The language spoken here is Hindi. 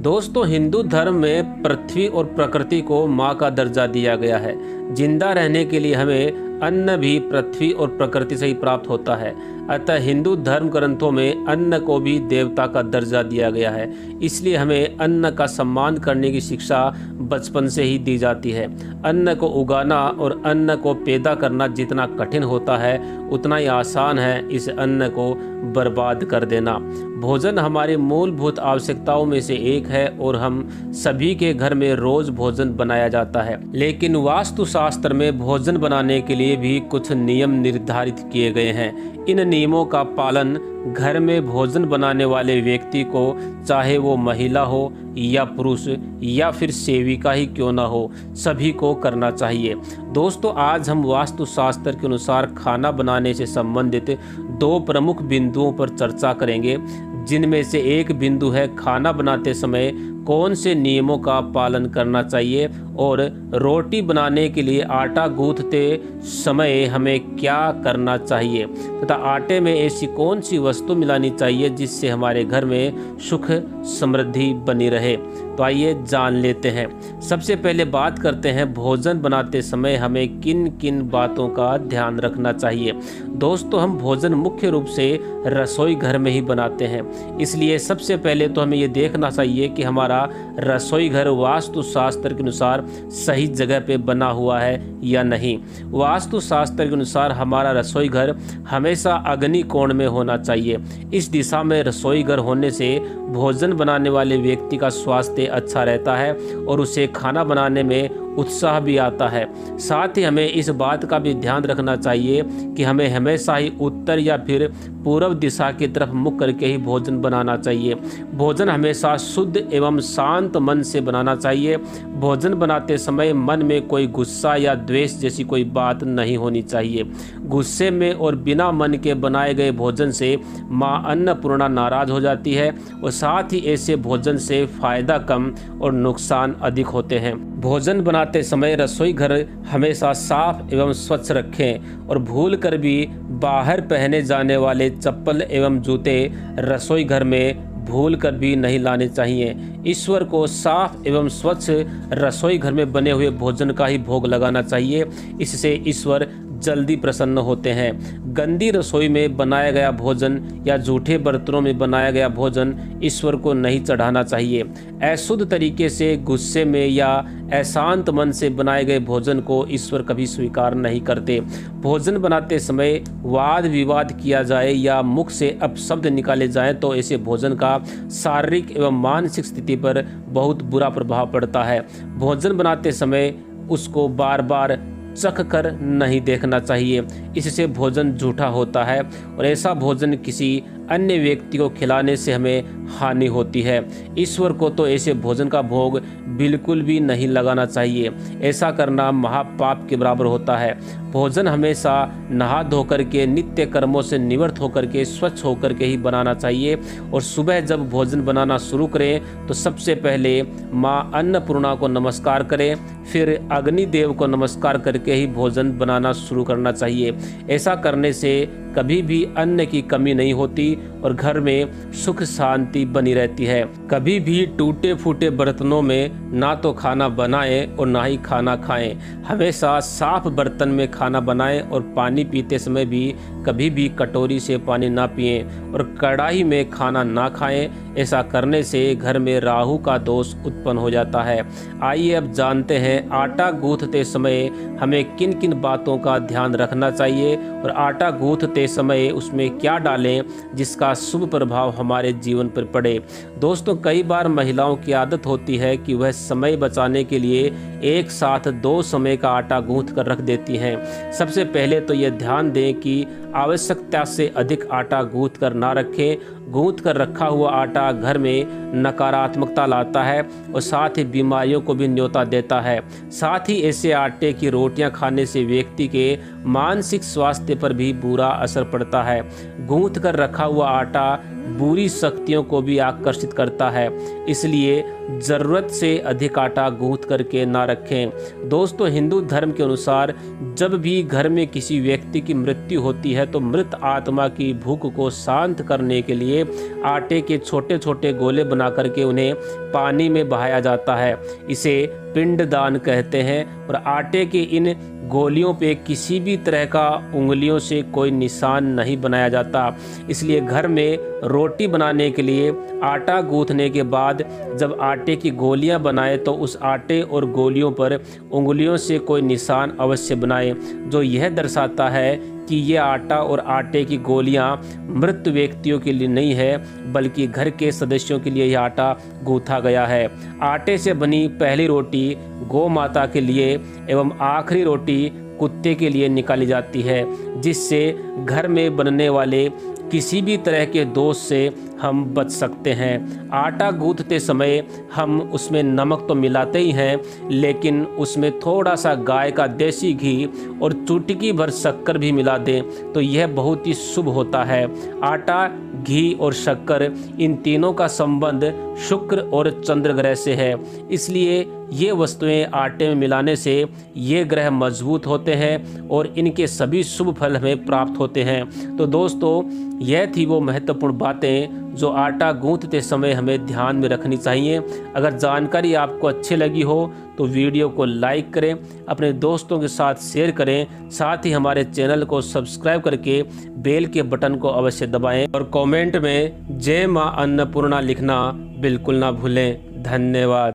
दोस्तों, हिंदू धर्म में पृथ्वी और प्रकृति को माँ का दर्जा दिया गया है। जिंदा रहने के लिए हमें अन्न भी पृथ्वी और प्रकृति से ही प्राप्त होता है। अतः हिंदू धर्म ग्रंथों में अन्न को भी देवता का दर्जा दिया गया है। इसलिए हमें अन्न का सम्मान करने की शिक्षा बचपन से ही दी जाती है। अन्न को उगाना और अन्न को पैदा करना जितना कठिन होता है, उतना ही आसान है इस अन्न को बर्बाद कर देना। भोजन हमारी मूलभूत आवश्यकताओं में से एक है और हम सभी के घर में रोज भोजन बनाया जाता है। लेकिन वास्तुशास्त्र में भोजन बनाने के लिए भी कुछ नियम निर्धारित किए गए हैं। इन नियमों का पालन घर में भोजन बनाने वाले व्यक्ति को, चाहे वो महिला हो या पुरुष या फिर सेविका ही क्यों ना हो, सभी को करना चाहिए। दोस्तों, आज हम वास्तुशास्त्र के अनुसार खाना बनाने से संबंधित दो प्रमुख बिंदुओं पर चर्चा करेंगे, जिनमें से एक बिंदु है खाना बनाते समय कौन से नियमों का पालन करना चाहिए और रोटी बनाने के लिए आटा गूंथते समय हमें क्या करना चाहिए तथा आटे में ऐसी कौन सी वस्तु मिलानी चाहिए जिससे हमारे घर में सुख समृद्धि बनी रहे। तो आइए जान लेते हैं। सबसे पहले बात करते हैं भोजन बनाते समय हमें किन किन बातों का ध्यान रखना चाहिए। दोस्तों, हम भोजन मुख्य रूप से रसोई घर में ही बनाते हैं, इसलिए सबसे पहले तो हमें ये देखना चाहिए कि हमारा रसोई घर वास्तुशास्त्र के अनुसार सही जगह पे बना हुआ है या नहीं। वास्तुशास्त्र के अनुसार हमारा रसोई घर हमेशा अग्नि कोण में होना चाहिए। इस दिशा में रसोई घर होने से भोजन बनाने वाले व्यक्ति का स्वास्थ्य अच्छा रहता है और उसे खाना बनाने में उत्साह भी आता है। साथ ही हमें इस बात का भी ध्यान रखना चाहिए कि हमें हमेशा ही उत्तर या फिर पूर्व दिशा की तरफ मुख करके ही भोजन बनाना चाहिए। भोजन हमेशा शुद्ध एवं शांत मन से बनाना चाहिए। भोजन बनाते समय मन में कोई गुस्सा या द्वेष जैसी कोई बात नहीं होनी चाहिए। गुस्से में और बिना मन के बनाए गए भोजन से माँ अन्नपूर्णा नाराज हो जाती है और साथ ही ऐसे भोजन से फायदा कम और नुकसान अधिक होते हैं। भोजन बनाते समय रसोई घर हमेशा साफ एवं स्वच्छ रखें और भूल कर भी बाहर पहने जाने वाले चप्पल एवं जूते रसोई घर में भूल कर भी नहीं लाने चाहिए। ईश्वर को साफ एवं स्वच्छ रसोई घर में बने हुए भोजन का ही भोग लगाना चाहिए। इससे ईश्वर जल्दी प्रसन्न होते हैं। गंदी रसोई में बनाया गया भोजन या जूठे बर्तनों में बनाया गया भोजन ईश्वर को नहीं चढ़ाना चाहिए। अशुद्ध तरीके से, गुस्से में या अशांत मन से बनाए गए भोजन को ईश्वर कभी स्वीकार नहीं करते। भोजन बनाते समय वाद विवाद किया जाए या मुख से अपशब्द निकाले जाएं तो ऐसे भोजन का शारीरिक एवं मानसिक स्थिति पर बहुत बुरा प्रभाव पड़ता है। भोजन बनाते समय उसको बार बार चख कर नहीं देखना चाहिए, इससे भोजन झूठा होता है और ऐसा भोजन किसी अन्य व्यक्ति को खिलाने से हमें हानि होती है। ईश्वर को तो ऐसे भोजन का भोग बिल्कुल भी नहीं लगाना चाहिए। ऐसा करना महापाप के बराबर होता है। भोजन हमेशा नहा धोकर के, नित्य कर्मों से निवृत्त होकर के, स्वच्छ होकर के ही बनाना चाहिए और सुबह जब भोजन बनाना शुरू करें तो सबसे पहले माँ अन्नपूर्णा को नमस्कार करें, फिर अग्निदेव को नमस्कार करके ही भोजन बनाना शुरू करना चाहिए। ऐसा करने से कभी भी अन्न की कमी नहीं होती और घर में सुख शांति बनी रहती है। कभी भी टूटे फूटे बर्तनों में ना तो खाना बनाएं और ना ही खाना खाएं। हमेशा साफ बर्तन में खाना बनाएं और पानी पीते समय भी कभी भी कटोरी से पानी ना पिएं और कढ़ाई में खाना ना खाएं। ऐसा करने से घर में राहु का दोष उत्पन्न हो जाता है। आइए अब जानते हैं आटा गूंथते समय हमें किन किन बातों का ध्यान रखना चाहिए और आटा गूंथते समय उसमें क्या डालें जिसका शुभ प्रभाव हमारे जीवन पर पड़े। दोस्तों, कई बार महिलाओं की आदत होती है कि वह समय बचाने के लिए एक साथ दो समय का आटा गूंथ कर रख देती हैं। सबसे पहले तो यह ध्यान दें कि आवश्यकता से अधिक आटा गूंथ कर ना रखें। गूंथ कर रखा हुआ आटा घर में नकारात्मकता लाता है और साथ ही बीमारियों को भी न्योता देता है। साथ ही ऐसे आटे की रोटियां खाने से व्यक्ति के मानसिक स्वास्थ्य पर भी बुरा असर पड़ता है। गूंथ कर रखा हुआ आटा बुरी शक्तियों को भी आकर्षित करता है, इसलिए ज़रूरत से अधिक आटा गूंथ करके ना रखें। दोस्तों, हिंदू धर्म के अनुसार जब भी घर में किसी व्यक्ति की मृत्यु होती है तो मृत आत्मा की भूख को शांत करने के लिए लिए आटे के छोटे छोटे गोले बना करके उन्हें पानी में बहाया जाता है। इसे पिंडदान कहते हैं। और आटे के इन गोलियों पे किसी भी तरह का उंगलियों से कोई निशान नहीं बनाया जाता। इसलिए घर में रोटी बनाने के लिए आटा गूंथने के बाद जब आटे की गोलियां बनाए तो उस आटे और गोलियों पर उंगलियों से कोई निशान अवश्य बनाए, जो यह दर्शाता है कि ये आटा और आटे की गोलियां मृत व्यक्तियों के लिए नहीं है, बल्कि घर के सदस्यों के लिए यह आटा गूंथा गया है। आटे से बनी पहली रोटी गौ माता के लिए एवं आखिरी रोटी कुत्ते के लिए निकाली जाती है, जिससे घर में बनने वाले किसी भी तरह के दोष से हम बच सकते हैं। आटा गूंथते समय हम उसमें नमक तो मिलाते ही हैं, लेकिन उसमें थोड़ा सा गाय का देसी घी और चुटकी भर शक्कर भी मिला दें तो यह बहुत ही शुभ होता है। आटा, घी और शक्कर इन तीनों का संबंध शुक्र और चंद्र ग्रह से है, इसलिए ये वस्तुएं आटे में मिलाने से ये ग्रह मजबूत होते हैं और इनके सभी शुभ फल हमें प्राप्त होते हैं। तो दोस्तों, यह थी वो महत्वपूर्ण बातें जो आटा गूंथते समय हमें ध्यान में रखनी चाहिए। अगर जानकारी आपको अच्छी लगी हो तो वीडियो को लाइक करें, अपने दोस्तों के साथ शेयर करें, साथ ही हमारे चैनल को सब्सक्राइब करके बेल के बटन को अवश्य दबाएं और कमेंट में जय मां अन्नपूर्णा लिखना बिल्कुल ना भूलें। धन्यवाद।